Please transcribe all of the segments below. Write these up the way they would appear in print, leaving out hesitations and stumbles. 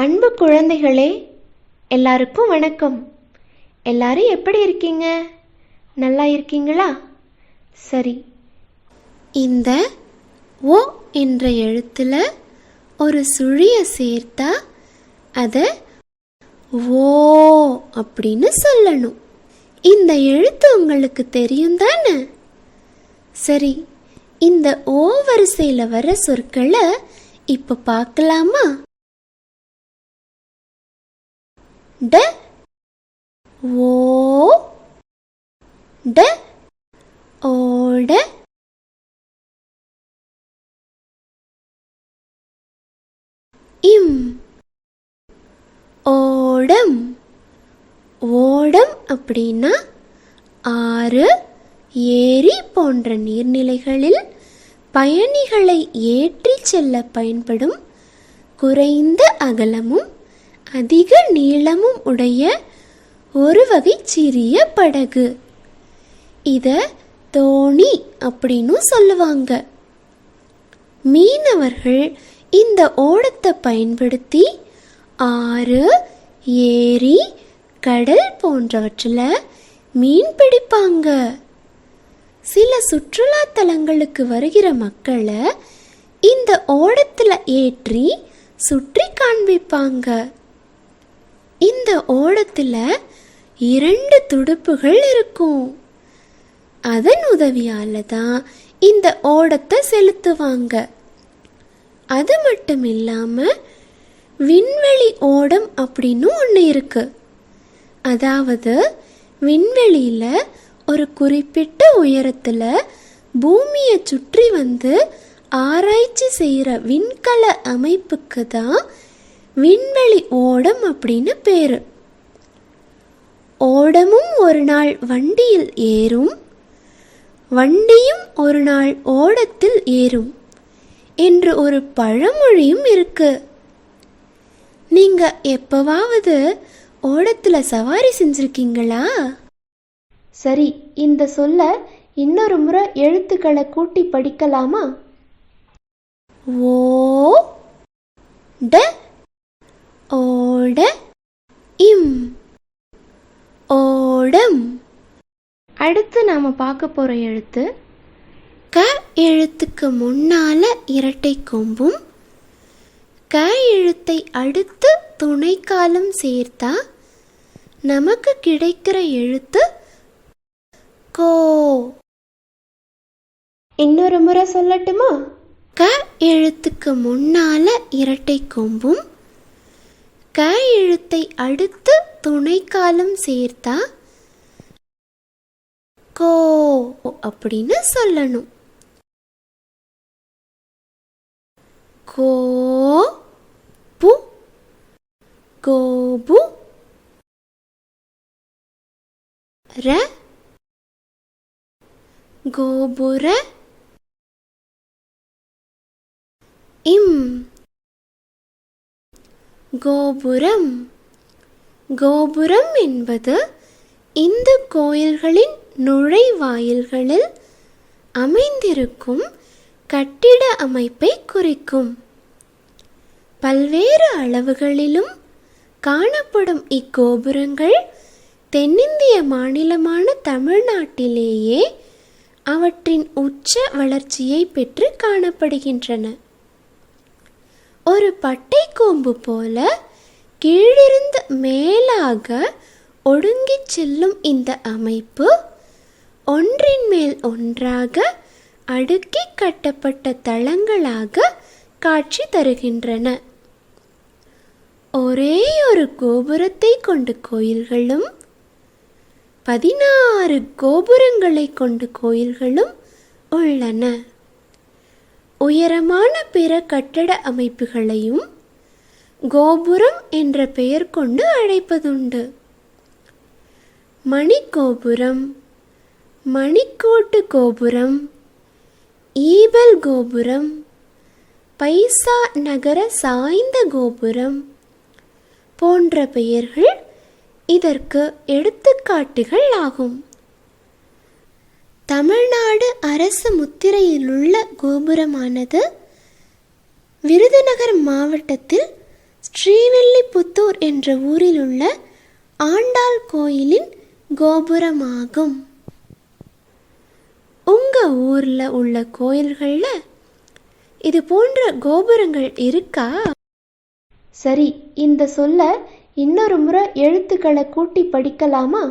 அன்பு குழந்தைகளே, எல்லாருக்கும் வணக்கம். எல்லாரும் எப்படி இருக்கீங்க? நல்லா இருக்கீங்களா? சரி, இந்த ஓ என்ற எழுத்துல ஒரு சுழியை சேர்த்தா அதை ஓ அப்படின்னு சொல்லணும். இந்த எழுத்து உங்களுக்கு தெரியும் தானே? சரி, இந்த ஓ வரிசையில் வர சொற்களை இப்போ பார்க்கலாமா? ட ஓ ட ஓட இம் ஓடம். ஓடம் அப்படின்னா ஆறு, ஏரி போன்ற நீர்நிலைகளில் பயணிகளை ஏற்றிச் செல்ல பயன்படும் குறைந்த அகலமும் அதிக நீளமும் உடைய ஒரு வகை சிறிய படகு. இத தோணி அப்படின்னு சொல்லுவாங்க. மீனவர்கள் இந்த ஓடத்தை பயன்படுத்தி ஆறு, ஏரி, கடல் போன்றவற்றில் மீன் பிடிப்பாங்க. சில சுற்றுலா தலங்களுக்கு வருகிற மக்களை இந்த ஓடத்தில் ஏற்றி சுற்றி காண்பிப்பாங்க. இந்த ஓடத்தில் 2 துடுப்புகள் இருக்கும். அதன் உதவியால தான் இந்த ஓடத்தை செலுத்துவாங்க. அது மட்டும் இல்லாமல் விண்வெளி ஓடம் அப்படின்னு ஒன்று இருக்கு. அதாவது விண்வெளியில் ஒரு குறிப்பிட்ட உயரத்தில் பூமியை சுற்றி வந்து ஆராய்ச்சி செய்கிற விண்கல அமைப்புக்கு தான் விண்வெளி ஓடம் அப்படின்னு பேரு. ஓடமும் ஒரு நாள் வண்டியில் ஏறும், வண்டியும் ஒரு நாள் ஓடத்தில் ஏறும் என்று ஒரு பழமொழியும் இருக்கு. நீங்க எப்பவாவது ஓடத்துல சவாரி செஞ்சிருக்கீங்களா? சரி, இந்த சொல்ல இன்னொரு முறை எழுத்துக்களை கூட்டி படிக்கலாமா? ஓ ட ஓட இம் ஓடம். அடுத்து நாம பார்க்க போற எழுத்து க எழுத்துக்கு முன்னால இரட்டை கொம்பும் க எழுத்தை அடுத்து துணைக்காலும் சேர்த்தா நமக்கு கிடைக்கிற எழுத்து கோ. இன்னொரு முறை சொல்லட்டுமா? க எழுத்துக்கு முன்னால இரட்டை கொம்பும் க எழுத்தை அடுத்து துணைக்காலும் சேர்த்தா கோ அப்படின்னு சொல்லணும். கோ பு கோபு ர கோபுர இம் கோபுரம். கோபுரம் என்பது இந்து கோயில்களின் நுழைவாயில்களில் அமைந்திருக்கும் கட்டிட அமைப்பை குறிக்கும். பல்வேறு அளவுகளிலும் காணப்படும் இக்கோபுரங்கள் தென்னிந்திய மாநிலமான தமிழ்நாட்டிலேயே அவற்றின் உச்ச வளர்ச்சியை பெற்று காணப்படுகின்றன. ஒரு பட்டை கோம்பு போல கீழிருந்து மேலாக ஒடுங்கிச் செல்லும் இந்த அமைப்பு ஒன்றின் மேல் ஒன்றாக அடுக்கி கட்டப்பட்ட தளங்களாக காட்சி தருகின்றன. ஒரே ஒரு கோபுரத்தை கொண்ட கோயில்களும் 16 கோபுரங்களை கொண்ட கோயில்களும் உள்ளன. உயரமான பிற கட்டட அமைப்புகளையும் கோபுரம் என்ற பெயர் கொண்டு அழைப்பதுண்டு. மணிக்கோபுரம், மணிக்கோட்டு கோபுரம், ஈபல் கோபுரம், பைசா நகர சாய்ந்த கோபுரம் போன்ற பெயர்கள் இதற்கு எடுத்துக்காட்டுகள் ஆகும். தமிழ்நாடு அரசு முத்திரையிலுள்ள கோபுரமானது விருதுநகர் மாவட்டத்தில் ஸ்ரீவில்லிபுத்தூர் ஸ்ரீவில்லிபுத்தூர் என்ற ஊரில் உள்ள ஆண்டாள் கோயிலின் கோபுரமாகும். உங்க ஊர்ல உள்ள கோயில்கள்ல இது போன்ற கோபுரங்கள் இருக்கா? சரி, இந்த சொல்ல இன்னொரு முறை எழுத்துக்களை கூட்டி படிக்கலாமா?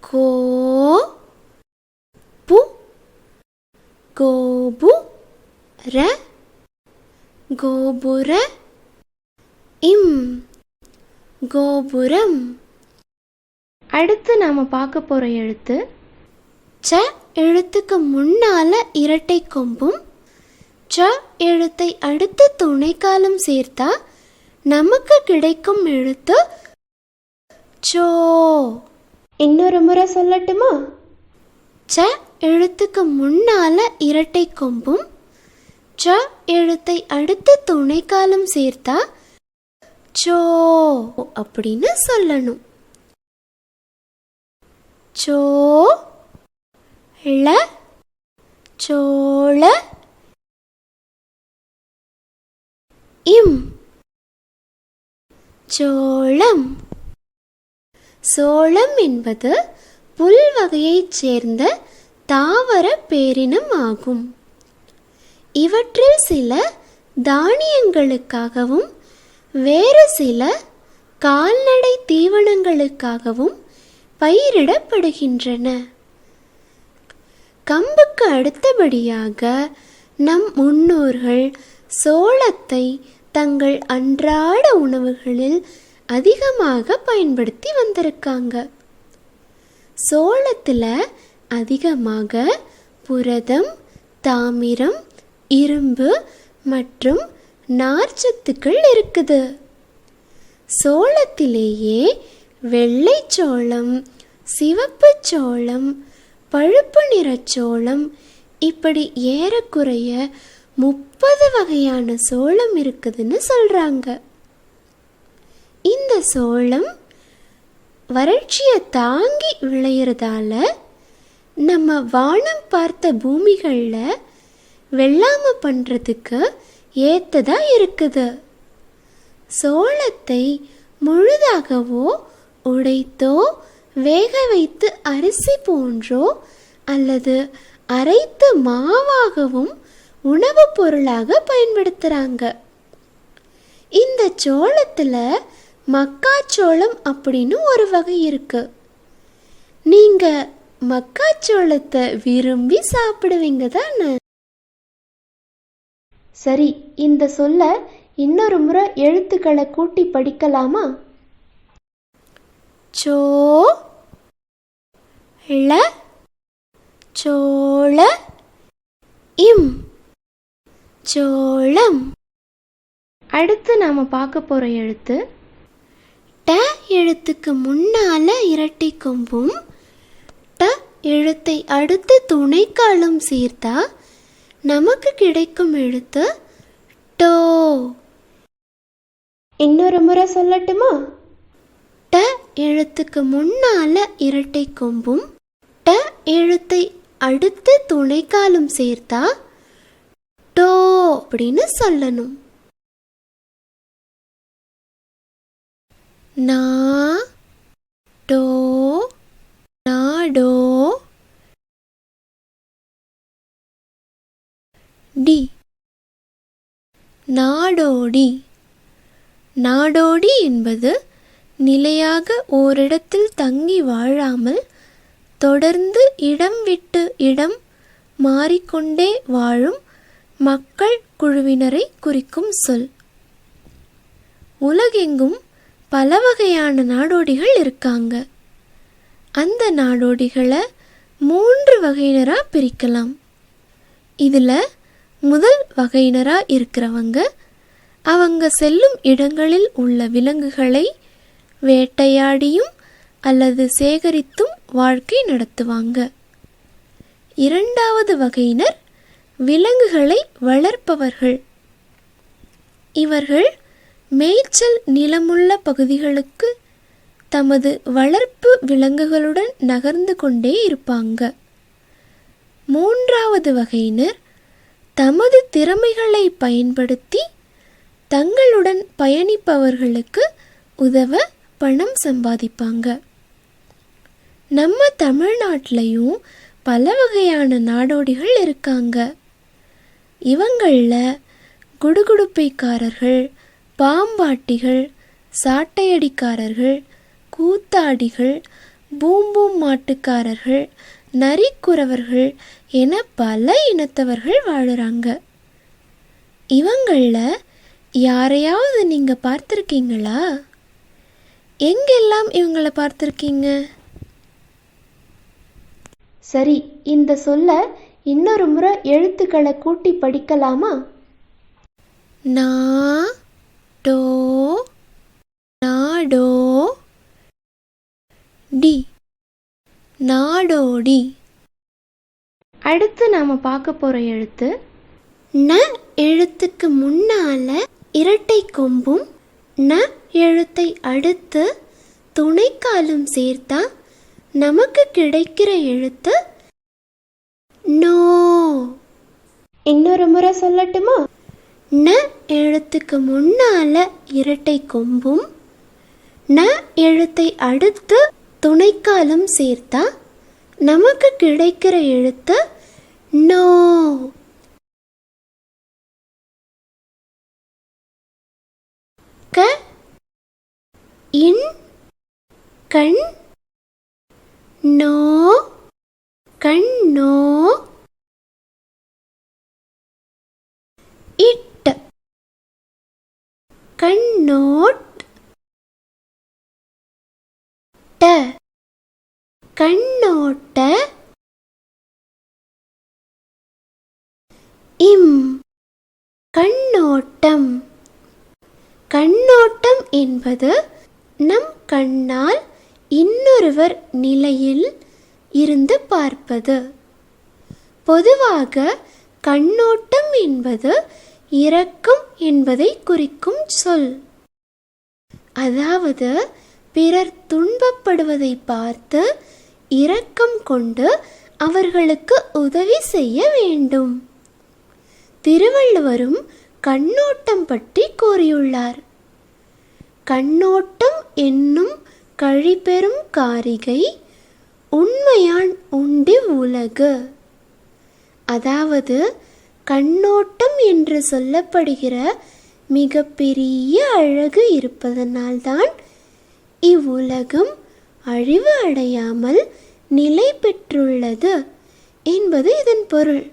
கோ பு கோபு ர கோபுர இம் கோபுரம். அடுத்து நாம பார்க்க போற எழுத்து ச எழுத்துக்கு முன்னால இரட்டை கொம்பும் ச எழுத்தை அடுத்து துணைக்காலும் சேர்த்தா நமக்கு கிடைக்கும் எழுத்து சோ. இன்னொரு முறை சொல்லட்டுமா? ச எழுத்துக்கு முன்னால இரட்டை கொம்பும் ச எழுத்தை அடுத்து துணைக்காலும் சேர்த்தா சோ அப்படின்னு சொல்லணும். சோ ள சோள இம் சோளம். சோளம் என்பது புல் வகையைச் சேர்ந்த தாவர பேரினம் ஆகும். இவற்றில் சில தானியங்களுக்காகவும் வேறு சில கால்நடை தீவனங்களுக்காகவும் பயிரிடப்படுகின்றன. கம்புக்கு அடுத்தபடியாக நம் முன்னோர்கள் சோளத்தை தங்கள் அன்றாட உணவுகளில் அதிகமாக பயன்படுத்தி வந்திருக்காங்க. சோளத்தில் அதிகமாக புரதம், தாமிரம், இரும்பு மற்றும் நார்ச்சத்துக்கள் இருக்குது. சோளத்திலேயே வெள்ளை சோளம், சிவப்பு சோளம், பழுப்பு நிறச்சோளம் இப்படி ஏறக்குறைய 30 வகையான சோளம் இருக்குதுன்னு சொல்றாங்க. இந்த சோளம் வறட்சியை தாங்கி விளையிறதால நம்ம வானம் பார்த்த பூமிகளில் வெள்ளாமை பண்ணுறதுக்கு ஏற்றதா இருக்குது. சோளத்தை முழுதாகவோ உடைத்தோ வேக வைத்து அரிசி போன்றோ அல்லது அரைத்து மாவாகவும் உணவுப் பொருளாக பயன்படுத்துகிறாங்க. இந்த சோளத்தில் மக்காச்சோளம் அப்படின்னு ஒரு வகை இருக்கு. நீங்கள் மக்காச்சோளத்தை விரும்பி சாப்பிடுவீங்க தானே? சரி, இந்த சொல்ல இன்னொரு முறை எழுத்துக்களை கூட்டி படிக்கலாமா? சோ ள சோள இம் சோளம். அடுத்து நாம பார்க்க போற எழுத்து ட எழுத்துக்கு முன்னால இரட்டை கொம்பும் ட எழுத்தை அடுத்து துணைக்காலும் சேர்த்தா நமக்கு கிடைக்கும் எழுத்து டோ. இன்னொரு முறை சொல்லட்டுமா? ட எழுத்துக்கு முன்னால இரட்டை கொம்பும் ட எழுத்தை அடுத்து துணைக்காலும் சேர்த்தா டோ அப்படின்னு சொல்லணும். நா டோ நாடோ டி நாடோடி. நாடோடி என்பது நிலையாக ஓரிடத்தில் தங்கி வாழாமல் தொடர்ந்து இடம் விட்டு இடம் மாறிக்கொண்டே வாழும் மக்கள் குழுவினரை குறிக்கும் சொல். உலகெங்கும் பல வகையான நாடோடிகள் இருக்காங்க. அந்த நாடோடிகளை 3 வகையினராக பிரிக்கலாம். இதில் முதல் வகையினராக இருக்கிறவங்க அவங்க செல்லும் இடங்களில் உள்ள விலங்குகளை வேட்டையாடியும் அல்லது சேகரித்தும் வாழ்க்கை நடத்துவாங்க. இரண்டாவது வகையினர் விலங்குகளை வளர்ப்பவர்கள். இவர்கள் மேய்ச்சல் நிலமுள்ள பகுதிகளுக்கு தமது வளர்ப்பு விலங்குகளுடன் நகர்ந்து கொண்டே இருப்பாங்க. மூன்றாவது வகையினர் தமது திறமைகளை பயன்படுத்தி தங்களுடன் பயணிப்பவர்களுக்கு உதவ பணம் சம்பாதிப்பாங்க. நம்ம தமிழ்நாட்டிலையும் பல வகையான நாடோடிகள் இருக்காங்க. இவங்களில் குடுகுடுப்பைக்காரர்கள், பாம்பாட்டிகள், சாட்டையடிக்காரர்கள், கூத்தாடிகள், பூம்பூம் மாட்டுக்காரர்கள், நரிக்குறவர்கள் என பல இனத்தவர்கள் வாழுறாங்க. இவங்களில் யாரையாவது நீங்கள் பார்த்துருக்கீங்களா? எங்கெல்லாம் இவங்களை பார்த்துருக்கீங்க? சரி, இந்த சொல்ல இன்னொரு முறை எழுத்துக்களை கூட்டி படிக்கலாமா? நா டோ நாடோ டி நாடோடி. அடுத்து நாம பார்க்க போற எழுத்து ந எழுத்துக்கு முன்னால இரட்டை கொம்பும் ந எழுத்தை அடுத்து துணைக்காலும் சேர்த்தா நமக்கு கிடைக்கிற எழுத்து நோ. இன்னொரு முறை சொல்லட்டுமா? ந எழுத்துக்கு முன்னால இரட்டை கொம்பும் ந எழுத்தை அடுத்து துணைக்காலும் சேர்த்தா நமக்கு கிடைக்கிற எழுத்து நோ. க இன் கண் நோ கண்ணோ. இட் கண்ணோட் ட கண்ணோட்ட. இம் கண்ணோட்டம். கண்ணோட்டம் என்பது நம் கண்ணால் இன்னொருவர் நிலையில் இருந்து பார்ப்பது. பொதுவாக கண்ணோட்டம் என்பது இரக்கம் என்பதை குறிக்கும் சொல். அதாவது பிறர் துன்பப்படுவதை பார்த்து இரக்கம் கொண்டு அவர்களுக்கு உதவி செய்ய வேண்டும். திருவள்ளுவரும் கண்ணோட்டம் பற்றி கூறியுள்ளார். கண்ணோட்டம் என்னும் கழிபெரும் காரிகை உண்மையான் உண்டி உலகு. அதாவது கண்ணோட்டம் என்று சொல்லப்படுகிற மிகப்பெரிய அழகு இருப்பதனால்தான் இவ்வுலகம் அழிவு அடையாமல் நிலை பெற்றுள்ளது என்பது இதன் பொருள்.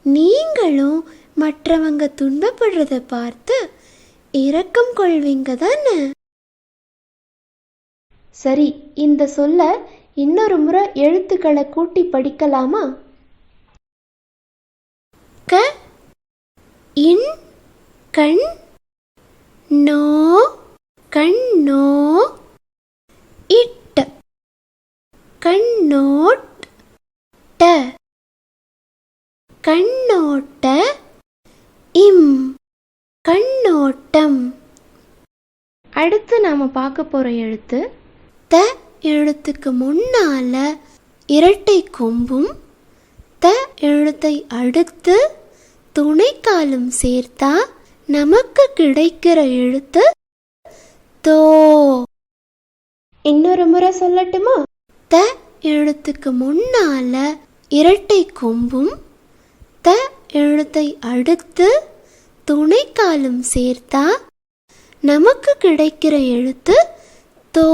நீங்களும் மற்றவங்க துன்பப்படுறத பார்த்து இரக்கம் கொள்வீங்க தானே? சரி, இந்த சொல்ல இன்னொரு முறை எழுத்துக்களை கூட்டி படிக்கலாமா? க இன் கண் நோ கண்ணோ. இட் கண்ணோட் ட கண்ணோட்ட. இம் கண்ணோட்டம். அடுத்து நாம பார்க்க போற எழுத்து த எழுத்துக்கு முன்னால இரட்டை கொம்பும் த எழுத்தை அடுத்து துணைக்காலும் சேர்த்தா நமக்கு கிடைக்கிற எழுத்து தோ. இன்னொரு முறை சொல்லட்டுமா? த எழுத்துக்கு முன்னால இரட்டை கொம்பும் த எழுத்தை அடுத்து துணைக்காலும் சேர்த்தா நமக்கு கிடைக்கிற எழுத்து தோ.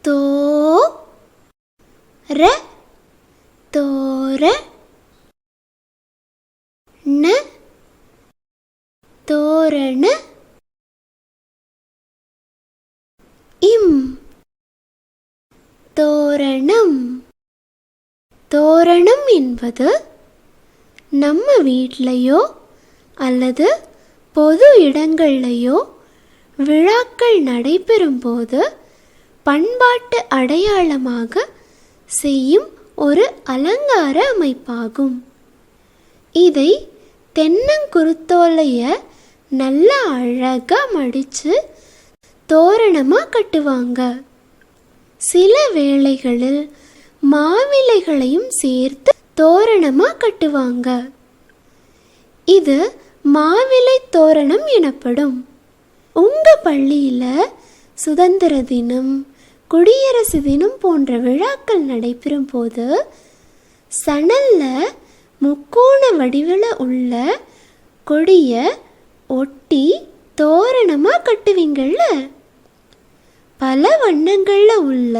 தோ ர தோர. ந தோரண. இம் தோரணம். தோரணம் என்பது நம்ம வீட்லையோ அல்லது பொது இடங்கள்லையோ விழாக்கள் நடைபெறும் போது பண்பாட்டு அடையாளமாக செய்யும் ஒரு அலங்கார அமைப்பாகும். இதை தென்னங்குருத்தோலைய நல்லா அழகா மடிச்சு தோரணமா கட்டுவாங்க. சில வேளைகளில் மாவிலைகளையும் சேர்த்து தோரணமா கட்டுவாங்க. இது மாவிலை தோரணம் எனப்படும். உங்க பள்ளியில சுதந்திர தினம், குடியரசு தினம் போன்ற விழாக்கள் நடைபெறும் போது சணல்ல முக்கோண வடிவில் உள்ள கொடிய ஒட்டி தோரணமா கட்டுவீங்கள்ல. பல வண்ணங்கள்ல உள்ள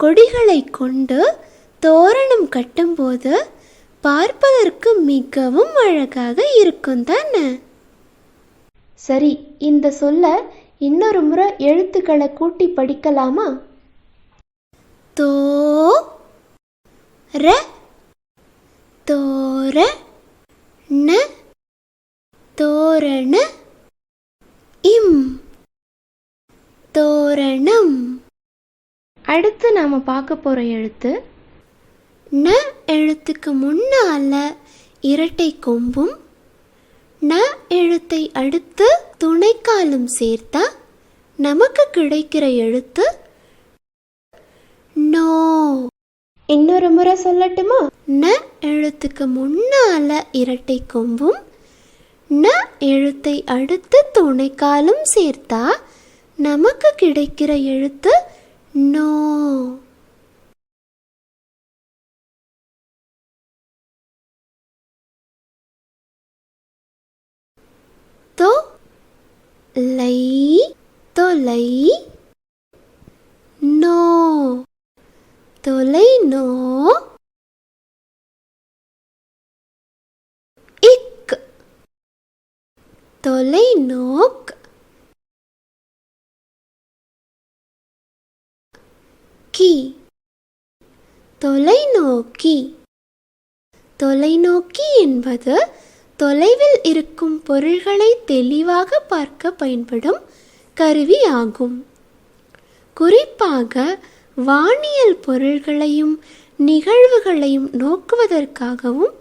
கொடிகளை கொண்டு தோரணம் கட்டும்போது பார்ப்பதற்கு மிகவும் அழகாக இருக்கும் தானே. சரி, இந்த சொல்ல இன்னொரு முறை எழுத்துக்களை கூட்டி படிக்கலாமா? தோ ர தோர ந தோரண இம் தோரணம். அடுத்து நாம பார்க்க போற எழுத்து ந எழுத்துக்கு முன்னால இரட்டை கொம்பும் ந எழுத்தை அடுத்து துணைக்காலும் சேர்த்தா நமக்கு கிடைக்கிற எழுத்து நோ. இன்னொரு முறை சொல்லட்டுமா? ந எழுத்துக்கு முன்னால இரட்டை கொம்பும் ந எழுத்தை அடுத்து துணைக்காலும் சேர்த்தா நமக்கு கிடைக்கிற எழுத்து நோ. தோ லை தொலை நோ தொலை நோ. இக் தொலை நோக். கி தொலைநோக்கி. தொலைநோக்கி என்பது தொலைவில் இருக்கும் பொருள்களை தெளிவாக பார்க்க பயன்படும் கருவி ஆகும். குறிப்பாக வானியல் பொருள்களையும் நிகழ்வுகளையும் நோக்குவதற்காகவும்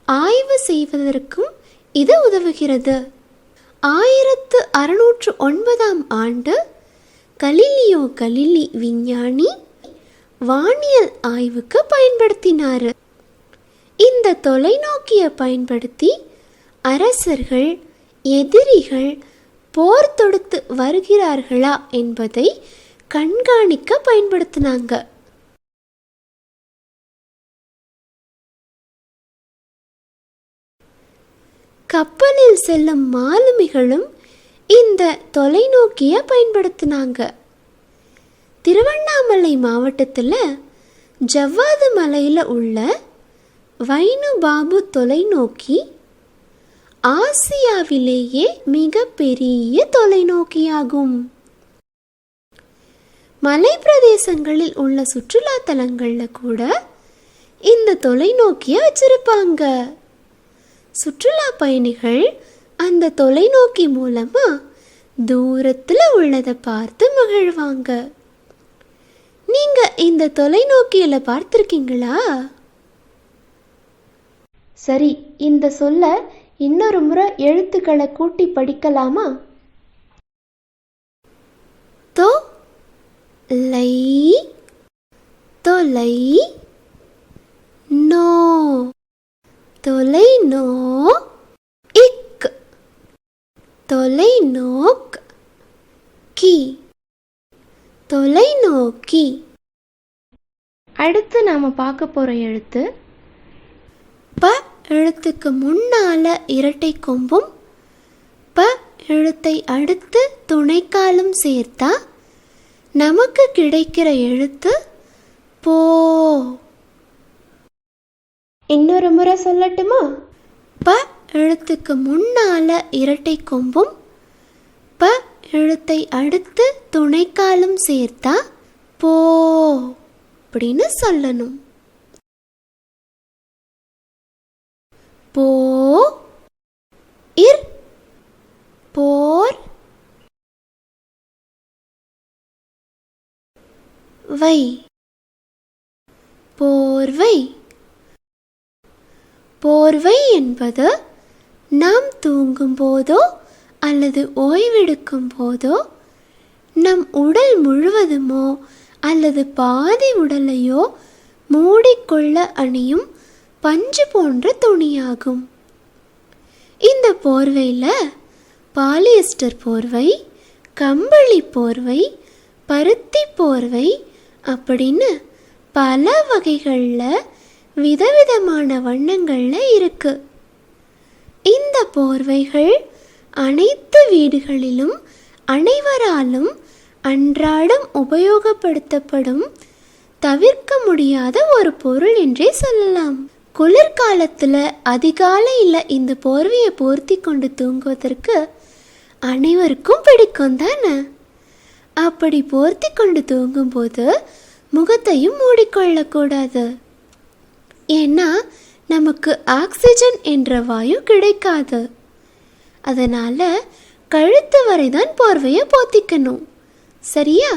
ஆய்வு செய்வதற்கும் இது உதவுகிறது. 1609 ஆண்டு கலீலியோ கலிலி விஞ்ஞானி வானியல் ஆய்வுக்கு பயன்படுத்தினார். இந்த தொலைநோக்கியை பயன்படுத்தி அரசர்கள், எதிரிகள் போர் தொடுத்து வருகிறார்களா என்பதை கண்காணிக்க பயன்படுத்தினாங்க. கப்பலில் செல்லும் மாலுமிகளும் இந்த தொலைநோக்கியை பயன்படுத்தினாங்க. திருவண்ணாமலை மாவட்டத்தில் ஜவ்வாது மலையில் உள்ள வைனு பாபு தொலைநோக்கி ஆசியாவிலேயே மிக பெரிய தொலைநோக்கியாகும். மலை பிரதேசங்களில் உள்ள சுற்றுலா தலங்களில் கூட இந்த தொலைநோக்கியை வச்சிருப்பாங்க. சுற்றுலா பயணிகள் அந்த தொலைநோக்கி மூலமா தூரத்தில் உள்ளதை பார்த்து மகிழ்வாங்க. நீங்க இந்த தொலைநோக்கியில பார்த்திருக்கீங்களா? சரி, இந்த சொல்ல இன்னொரு முறை எழுத்துக்களை கூட்டி படிக்கலாமா? தோ லை தொலை நோ தொலை நோ. இக் தொலை நோக். கி தொலை நோக்கி. அடுத்து நாம பார்க்க போற எழுத்து ப எழுத்துக்கு முன்னால இரட்டை கொம்பும் ப எழுத்தை அடுத்து துணைக்காலும் சேர்த்தா நமக்கு கிடைக்கிற எழுத்து போ. இன்னொரு முறை சொல்லட்டுமா? ப எழுத்துக்கு முன்னால இரட்டை கொம்பும் ப எழுத்தை அடுத்து துணைக்காலும் சேர்த்தா போ அப்படின்னு சொல்லணும். போ. வை. போர்வை. போர்வை என்பது நாம் தூங்கும் போதோ அல்லது ஓய்வெடுக்கும் போதோ நம் உடல் முழுவதுமோ அல்லது பாதி உடலையோ மூடிக்கொள்ள அணியும் பஞ்சு போன்ற துணியாகும். இந்த போர்வையில் பாலியஸ்டர் போர்வை, கம்பளி போர்வை, பருத்தி போர்வை அப்படின்னு பல வகைகளில் விதவிதமான வண்ணங்களில் இருக்கு. இந்த போர்வைகள் அனைத்து வீடுகளிலும் அனைவராலும் அன்றாடம் உபயோகப்படுத்தப்படும் தவிர்க்க முடியாத ஒரு பொருள் என்றே சொல்லலாம். குளிர்காலத்தில் அதிகாலையில் இந்த போர்வையை போர்த்தி கொண்டு தூங்குவதற்கு அனைவருக்கும் பிடிக்கும் தானே. அப்படி போர்த்தி கொண்டு தூங்கும்போது முகத்தையும் மூடிக்கொள்ளக்கூடாது. ஏன்னா நமக்கு ஆக்சிஜன் என்ற வாயு கிடைக்காது. அதனால் கழுத்து வரை தான் போர்வையை போத்திக்கணும், சரியா?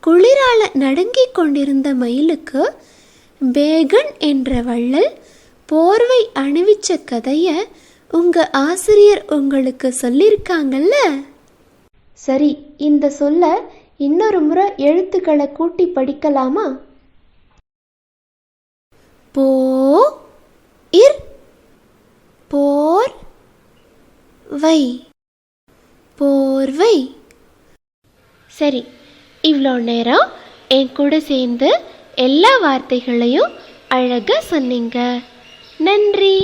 குளிரால் நடுங்கிக் கொண்டிருந்த மயிலுக்கு பேகன் என்ற வள்ளல் போர்வை அணிவிச்ச கதையை உங்கள் ஆசிரியர் உங்களுக்கு சொல்லியிருக்காங்கல்ல. சரி, இந்த சொல்ல இன்னொரு முறை எழுத்துக்களை கூட்டி படிக்கலாமா? போ இர் போர் வை. போர்வை. சரி, இவ்வளோ நேரம் என் கூட சேர்ந்து எல்லா வார்த்தைகளையும் அழகாக சொன்னீங்க. நன்றி.